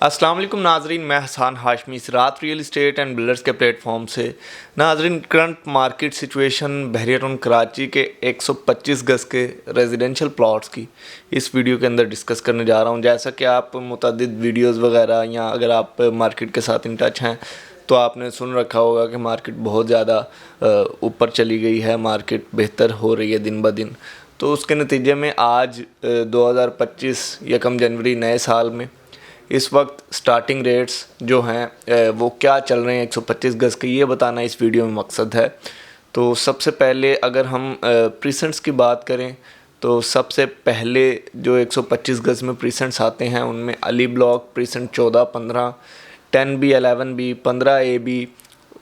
अस्सलाम वालेकुम नाजरीन, मैं हसान हाशमी रात रियल इस्टेट एंड बिल्डर्स के प्लेटफॉर्म से। नाजरीन, करंट मार्केट सिचुएशन बहरिया टाउन कराची के 125 गज़ के रेजिडेंशियल प्लॉट्स की इस वीडियो के अंदर डिस्कस करने जा रहा हूं। जैसा कि आप मुतअद्दिद वीडियोस वगैरह या अगर आप मार्केट के साथ इन टच हैं तो आपने सुन रखा होगा कि मार्केट बहुत ज़्यादा ऊपर चली गई है, मार्केट बेहतर हो रही है दिन ब दिन। तो उसके नतीजे में आज 2025 यकम जनवरी नए साल में इस वक्त स्टार्टिंग रेट्स जो हैं वो क्या चल रहे हैं 125 गज़ के, ये बताना इस वीडियो में मकसद है। तो सबसे पहले अगर हम प्रीसेंट्स की बात करें तो सबसे पहले जो 125 गज़ में प्रीसेंट्स आते हैं उनमें Ali block precinct 14, 15, 10B, 11B, 15AB,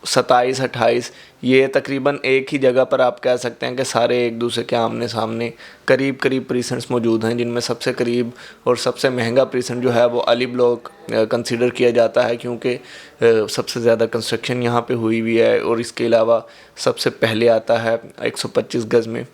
27, 28, ये तकरीबन एक ही जगह पर आप कह सकते हैं कि सारे एक दूसरे के आमने सामने करीब करीब प्रीसेंट्स मौजूद हैं, जिनमें सबसे करीब और सबसे महंगा प्रीसेंट जो है वो अली ब्लॉक कंसीडर किया जाता है, क्योंकि सबसे ज़्यादा कंस्ट्रक्शन यहाँ पे हुई है और इसके अलावा सबसे पहले आता है 125 गज़ में।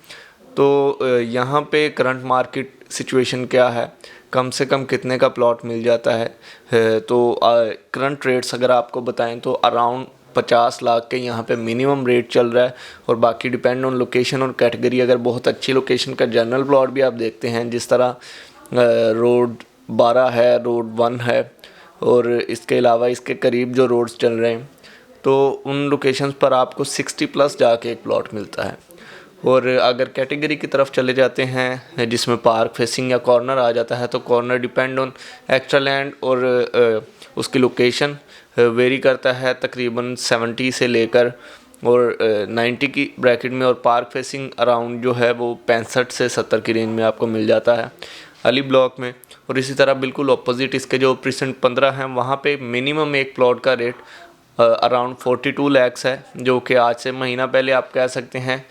तो यहाँ पे करंट मार्केट सिचुएशन क्या है, कम से कम कितने का प्लॉट मिल जाता है। तो करंट रेट्स अगर आपको बताएं तो अराउंड 50 लाख के यहाँ पे मिनिमम रेट चल रहा है, और बाकी डिपेंड ऑन लोकेशन और कैटेगरी। अगर बहुत अच्छी लोकेशन का जनरल प्लॉट भी आप देखते हैं, जिस तरह रोड 12 है, रोड 1 है, और इसके अलावा इसके करीब जो रोड्स चल रहे हैं, तो उन लोकेशंस पर आपको 60+ जाके एक प्लॉट मिलता है। और अगर कैटेगरी की तरफ चले जाते हैं जिसमें पार्क फेसिंग या कॉर्नर आ जाता है, तो corner depend on extra land और उसकी लोकेशन वेरी करता है तकरीबन 70 से लेकर और 90 की ब्रैकेट में, और पार्क फेसिंग अराउंड जो है वो 65 से 70 की रेंज में आपको मिल जाता है अली ब्लॉक में। और इसी तरह बिल्कुल अपोजिट इसके जो प्रीसेंट 15 हैं, वहाँ पे मिनिमम एक प्लॉट का रेट अराउंड 42 लैक्स है, जो कि आज से महीना पहले आप कह सकते हैं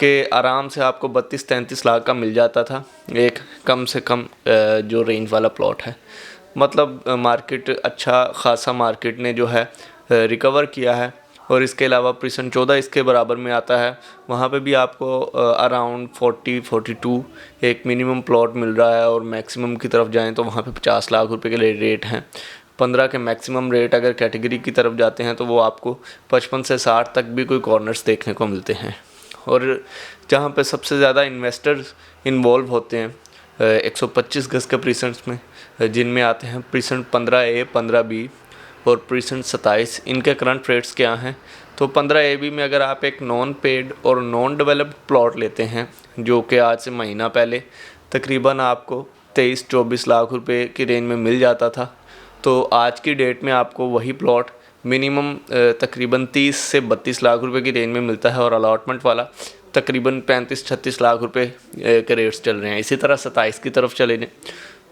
कि आराम से आपको 32-33 लाख का मिल जाता था एक कम से कम जो रेंज वाला प्लॉट है। मतलब मार्केट अच्छा खासा मार्केट ने जो है रिकवर किया है। और इसके अलावा प्रीसेंट 14 इसके बराबर में आता है, वहाँ पे भी आपको अराउंड 40-42 एक मिनिमम प्लॉट मिल रहा है, और मैक्सिमम की तरफ जाएं तो वहाँ पे 50 लाख रुपए के रेट हैं। 15 के मैक्सिमम रेट अगर कैटेगरी की तरफ जाते हैं तो वो आपको 55 से 60 तक भी कोई कॉर्नर्स देखने को मिलते हैं। और जहाँ पे सबसे ज़्यादा इन्वेस्टर्स इन्वॉल्व होते हैं 125 गज़ के प्रीसेंट्स में, जिनमें आते हैं प्रीसेंट 15A, 15B और प्रीसेंट 27। इनके करंट रेट्स क्या हैं, तो 15AB में अगर आप एक नॉन पेड और नॉन डेवलप्ड प्लॉट लेते हैं, जो कि आज से महीना पहले तकरीबन आपको 23-24 लाख रुपए की रेंज में मिल जाता था, तो आज की डेट में आपको वही प्लॉट मिनिमम तकरीबन 30 से 32 लाख रुपए की रेंज में मिलता है, और अलॉटमेंट वाला तकरीबन 35-36 लाख रुपए के रेट्स चल रहे हैं। इसी तरह 27 की तरफ चले जाएं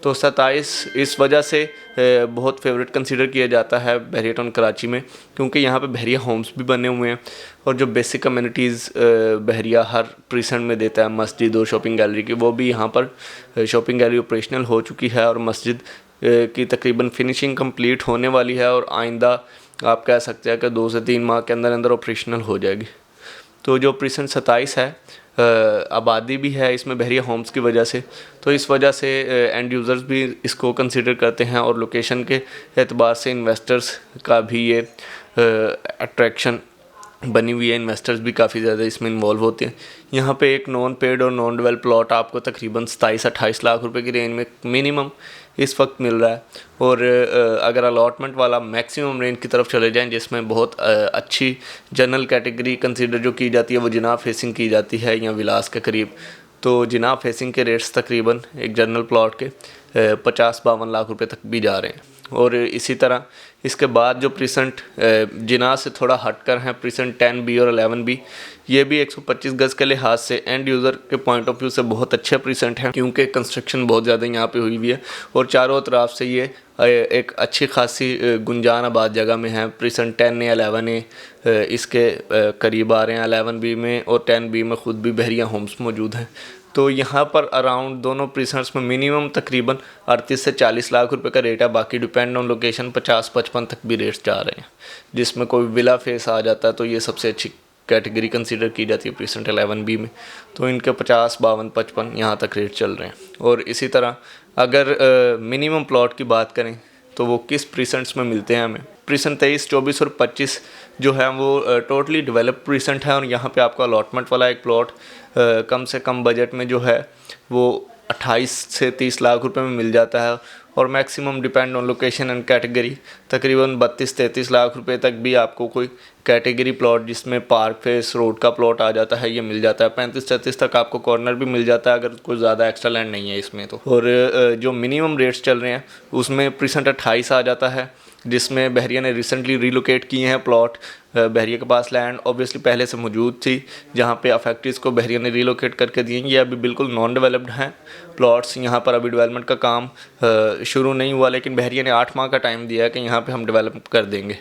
तो 27 इस वजह से बहुत फेवरेट कंसीडर किया जाता है बहरिया टाउन कराची में, क्योंकि यहाँ पे बहरिया होम्स भी बने हुए हैं, और जो बेसिक कम्युनिटीज़ बहरिया हर प्रीसेंट में देता है, मस्जिद और शॉपिंग गैलरी की, वो भी यहाँ पर शॉपिंग गैलरी ऑपरेशनल हो चुकी है, और मस्जिद की तकरीबन फिनिशिंग कंप्लीट होने वाली है, और आइंदा आप कह सकते हैं कि 2 से 3 माह के अंदर अंदर ऑपरेशनल हो जाएगी। तो जो प्रीसेंट 27 है, आबादी भी है इसमें बहरिया होम्स की वजह से, तो इस वजह से एंड यूज़र्स भी इसको कंसिडर करते हैं, और लोकेशन के एतबार से इन्वेस्टर्स का भी ये अट्रैक्शन बनी हुई है। इन्वेस्टर्स भी काफ़ी ज़्यादा इसमें इन्वॉल्व होते हैं। यहाँ पे एक नॉन पेड और नॉन डेवलप प्लॉट आपको तकरीबन 27-28 लाख रुपए की रेंज में मिनिमम इस वक्त मिल रहा है, और अगर अलॉटमेंट वाला मैक्सिमम रेंज की तरफ चले जाएं, जिसमें बहुत अच्छी जनरल कैटेगरी कंसीडर जो की जाती है वो जिनाब फेसिंग की जाती है या विलास के करीब, तो जिनाब फेसिंग के रेट्स तकरीबन एक जनरल प्लॉट के 50-52 लाख रुपए तक भी जा रहे हैं। और इसी तरह इसके बाद जो प्रीसेंट जिना से थोड़ा हटकर हैं, प्रीसेंट 10B और 11B, ये भी 125 गज़ के लिहाज से एंड यूज़र के पॉइंट ऑफ व्यू से बहुत अच्छे प्रीसेंट हैं, क्योंकि कंस्ट्रक्शन बहुत ज़्यादा यहाँ पे हुई हुई है, और चारों तरफ से ये एक अच्छी खासी गुंजान आबाद जगह में है। प्रीसेंट 10A, 11A इसके करीब आ रहे हैं, 11B में और 10B में ख़ुद भी बहरिया होम्स मौजूद हैं। तो यहाँ पर अराउंड दोनों प्रीसेंट्स में मिनिमम तकरीबन 38 से 40 लाख रुपए का रेट है, बाकी डिपेंड ऑन लोकेशन 50-55 तक भी रेट्स जा रहे हैं। जिसमें कोई विला फेस आ जाता है तो ये सबसे अच्छी कैटेगरी कंसीडर की जाती है प्रीसेंट 11B में, तो इनके 50, 52, 55 यहाँ तक रेट चल रहे हैं। और इसी तरह अगर मिनिमम प्लॉट की बात करें तो वो किस प्रीसेंट्स में मिलते हैं हमें। प्रीसेंट 23, 24 और 25 जो है वो टोटली डेवलप्ड प्रीसेंट है, और यहाँ पे आपको अलॉटमेंट वाला एक प्लॉट कम से कम बजट में जो है वो 28 से 30 लाख रुपए में मिल जाता है, और maximum depend on location and category तकरीबन 32-33 लाख रुपए तक भी आपको कोई कैटेगरी प्लॉट जिसमें पार्क फेस रोड का प्लॉट आ जाता है ये मिल जाता है। 35-36 तक आपको कॉर्नर भी मिल जाता है अगर कोई ज़्यादा एक्स्ट्रा लैंड नहीं है इसमें तो। और जो मिनिमम रेट्स चल रहे हैं उसमें प्रीसेंट 28 आ जाता है, जिसमें बहरिया ने रिसेंटली रिलोकेट किए हैं प्लॉट। बहरिया के पास लैंड ऑब्वियसली पहले से मौजूद थी, जहाँ पे अफेक्टिव्स को बहरिया ने रिलोकेट करके दिए। ये अभी बिल्कुल नॉन डेवलप्ड हैं प्लॉट्स, यहाँ पर अभी डेवलपमेंट का काम शुरू नहीं हुआ, लेकिन बहरिया ने 8 माह का टाइम दिया है कि यहाँ पे हम डेवलप कर देंगे।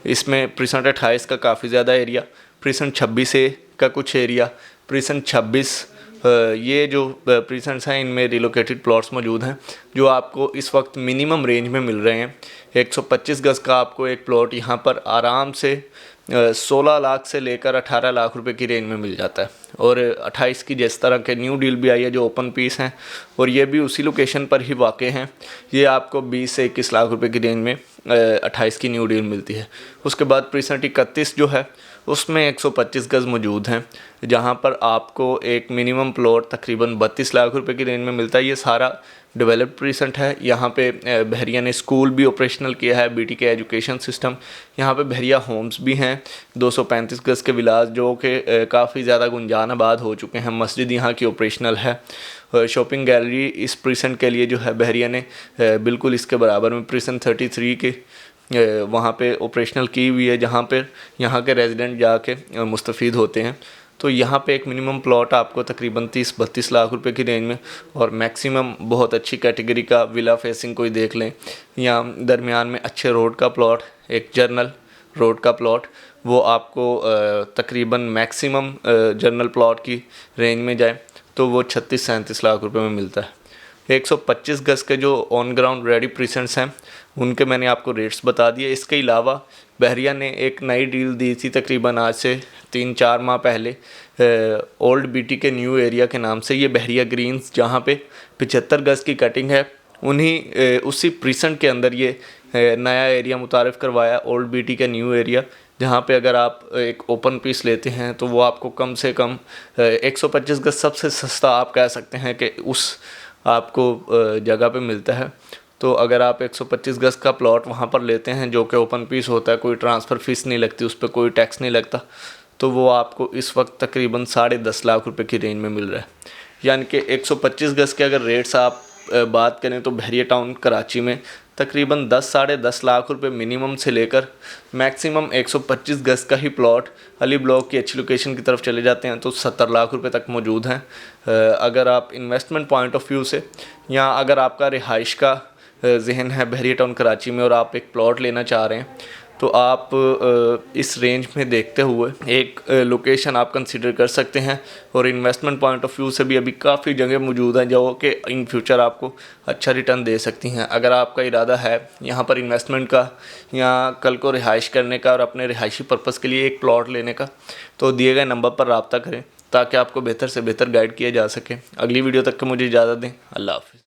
इसमें प्रीसेंट 28 का काफ़ी ज़्यादा एरिया, प्रीसेंट 26A का कुछ एरिया, प्रीसेंट 26 ये जो प्रीसेंट्स हैं इनमें रिलोकेटेड प्लॉट्स मौजूद हैं जो आपको इस वक्त मिनिमम रेंज में मिल रहे हैं। 125 गज़ का आपको एक प्लॉट यहाँ पर आराम से 16 लाख से लेकर 18 लाख रुपए की रेंज में मिल जाता है। और 28 की जिस तरह के न्यू डील भी आई है जो ओपन पीस हैं, और ये भी उसी लोकेशन पर ही वाक़ हैं, ये आपको 20 से 21 लाख रुपए की रेंज में 28 की न्यू डील मिलती है। उसके बाद प्रीसेंट 31 जो है उसमें 125 गज़ मौजूद हैं, जहाँ पर आपको एक मिनिमम प्लॉट तकरीबन 32 लाख रुपए की रेंज में मिलता है। ये सारा डेवलप्ड प्रीसेंट है। यहाँ पे बहरिया ने स्कूल भी ऑपरेशनल किया है, BTK एजुकेशन सिस्टम। यहाँ पे बहरिया होम्स भी हैं, 235 गज़ के विलास जो कि काफ़ी ज़्यादा गुंजान आबाद हो चुके हैं। मस्जिद यहाँ की ऑपरेशनल है। शॉपिंग गैलरी इस प्रीसेंट के लिए जो है बहरिया ने बिल्कुल इसके बराबर में प्रीसेंट 33 के वहाँ पे ऑपरेशनल की हुई है, जहाँ पे यहाँ के रेजिडेंट जाके मुस्तफ़ीद होते हैं। तो यहाँ पे एक मिनिमम प्लॉट आपको तकरीबन 30-32 लाख रुपए की रेंज में, और मैक्सिमम बहुत अच्छी कैटेगरी का विला फेसिंग कोई देख लें, या दरमियान में अच्छे रोड का प्लॉट, एक जर्नल रोड का प्लॉट, वो आपको तकरीबन मैक्सिमम जर्नल प्लॉट की रेंज में जाए तो वो 36-37 लाख रुपए में मिलता है। 125 गज़ के जो ऑन ग्राउंड रेडी प्रीसेंट्स हैं उनके मैंने आपको रेट्स बता दिए। इसके अलावा बहरिया ने एक नई डील दी थी तकरीबन आज से 3-4 माह पहले ओल्ड BTK न्यू एरिया के नाम से। ये बहरिया ग्रीन्स जहाँ पे 75 गज़ की कटिंग है, उन्हीं उसी प्रीसेंट के अंदर ये नया एरिया मुतारिफ़ करवाया, ओल्ड BTK न्यू एरिया, जहाँ पे अगर आप एक ओपन पीस लेते हैं तो वो आपको कम से कम 125 गज़ सबसे सस्ता आप कह सकते हैं कि उस आपको जगह पे मिलता है। तो अगर आप 125 गज़ का प्लॉट वहाँ पर लेते हैं जो कि ओपन पीस होता है, कोई ट्रांसफ़र फ़ीस नहीं लगती, उस पर कोई टैक्स नहीं लगता, तो वो आपको इस वक्त तकरीबन 10.5 लाख रुपए की रेंज में मिल रहा है। यानी कि 125 गज़ के अगर रेट्स आप बात करें तो बहरिया टाउन कराची में तकरीबन 10-10.5 लाख रुपए मिनिमम से लेकर मैक्सिमम 125 गज़ का ही प्लॉट अली ब्लॉक की अच्छी लोकेशन की तरफ चले जाते हैं तो 70 लाख रुपए तक मौजूद हैं। अगर आप इन्वेस्टमेंट पॉइंट ऑफ व्यू से, या अगर आपका रिहाइश का जहन है बहरिया टाउन कराची में और आप एक प्लॉट लेना चाह रहे हैं, तो आप इस रेंज में देखते हुए एक लोकेशन आप कंसिडर कर सकते हैं। और इन्वेस्टमेंट पॉइंट ऑफ व्यू से भी अभी काफ़ी जगह मौजूद हैं जो कि इन फ्यूचर आपको अच्छा रिटर्न दे सकती हैं। अगर आपका इरादा है यहाँ पर इन्वेस्टमेंट का या कल को रिहाइश करने का और अपने रिहायशी पर्पज़ के लिए एक प्लॉट लेने का, तो दिए गए नंबर पर रब्ता करें ताकि आपको बेहतर से बेहतर गाइड किया जा सके। अगली वीडियो तक के मुझे इजाज़त दें। अल्लाह हाफ़िज़।